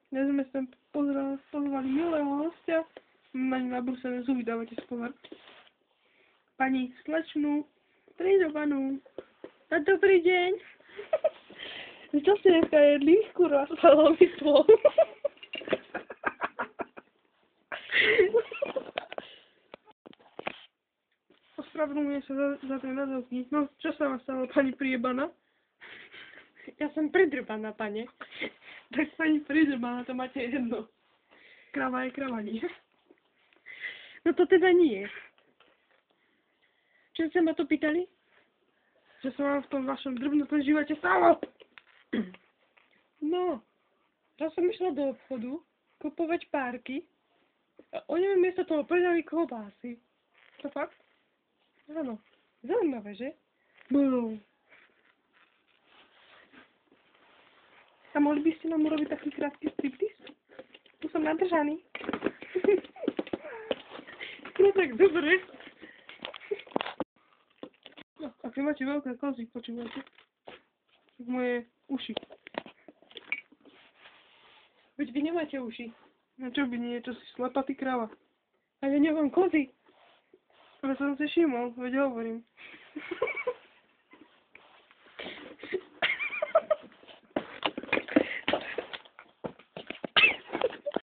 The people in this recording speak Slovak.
Dnes sme sem pozvali milého hostia. Na nabrúsené zuby, dávate si pozor. Pani slečnú, pridovanú. A dobrý deň. Čo ste dneska jedli? Kurva, spalo mi slov. Ospravedlňujem sa za tie názovky. No, čo sa vám stalo, pani prijebana? Ja som pridrbaná, pane. Tak pani pridrbaná, to máte jedno. Krava je krava, nie? No to teda nie. Čo sa ma to pýtali? Čo sa vám v tom vašom drbnatom živote stalo? No, ja som išla do obchodu kupovať párky a oni mi miesto toho predali klobásy. To fakt? Áno, zaujímavé, že? Bum. A mohli by ste nám urobiť taký krátky striptease? Tu som nadržaný. No tak dobre. No, ak vy máte veľké kozy, počúvajte. Tak moje uši. Veď vy nemáte uši. No čo by nie, čo si slepatý kráva. A ja nemám kozy. Ale som si všimol, veď hovorím.